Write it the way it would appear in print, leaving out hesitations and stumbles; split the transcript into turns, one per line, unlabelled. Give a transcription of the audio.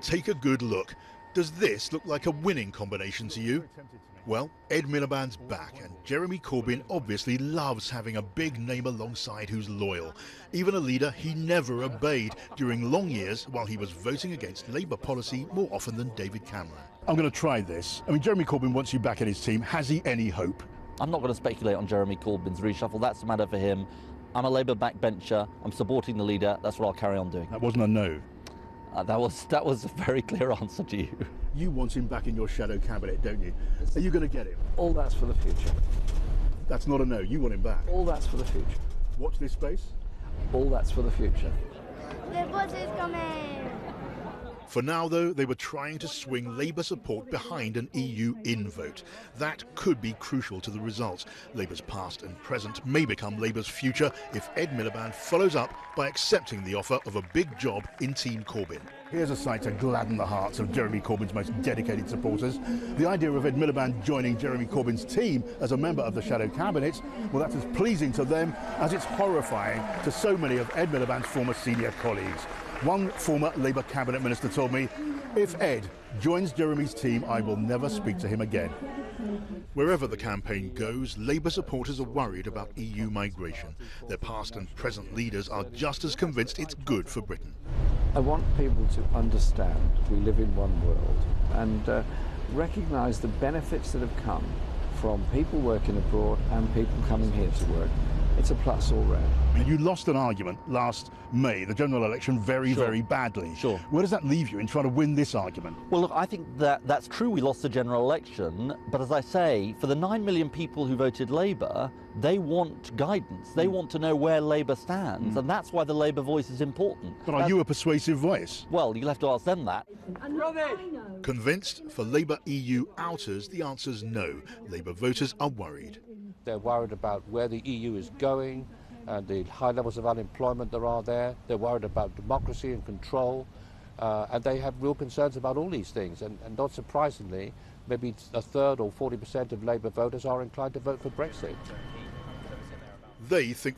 Take a good look. Does this look like a winning combination to you? Well, Ed Miliband's back, and Jeremy Corbyn obviously loves having a big name alongside who's loyal. Even a leader he never obeyed during long years while he was voting against Labour policy more often than David Cameron. I'm going to try this. I mean, Jeremy Corbyn wants you back in his team. Has he any hope?
I'm not going to speculate on Jeremy Corbyn's reshuffle. That's a matter for him. I'm a Labour backbencher. I'm supporting the leader. That's what I'll carry on doing.
That wasn't a no.
That was a very clear answer to you.
You want him back in your shadow cabinet, don't you? Are you going to get him?
All that's for the future.
That's not a no. You want him back.
All that's for the future.
Watch this space.
All that's for the future.
The bus is coming!
For now, though, they were trying to swing Labour support behind an EU in vote. That could be crucial to the results. Labour's past and present may become Labour's future if Ed Miliband follows up by accepting the offer of a big job in Team Corbyn. Here's a sight to gladden the hearts of Jeremy Corbyn's most dedicated supporters. The idea of Ed Miliband joining Jeremy Corbyn's team as a member of the shadow cabinet, well, that's as pleasing to them as it's horrifying to so many of Ed Miliband's former senior colleagues. One former Labour cabinet minister told me, if Ed joins Jeremy's team, I will never speak to him again. Wherever the campaign goes, Labour supporters are worried about EU migration. Their past and present leaders are just as convinced it's good for Britain.
I want people to understand we live in one world and recognise the benefits that have come from people working abroad and people coming here to work. It's a plus all round.
You lost an argument last May, the general election, very badly.
Sure.
Where does that leave you in trying to win this argument?
Well, look, I think that's true. We lost the general election. But as I say, for the 9 million people who voted Labour, they want guidance. They want to know where Labour stands. And that's why the Labour voice is important.
But are you a persuasive voice?
Well, you'll have to ask them that.
Convinced? For Labour EU outers, the answer's no. Labour voters are worried.
They're worried about where the EU is going and the high levels of unemployment there are there. They're worried about democracy and control. And they have real concerns about all these things. And not surprisingly, maybe a third or 40% of Labour voters are inclined to vote for Brexit.
They think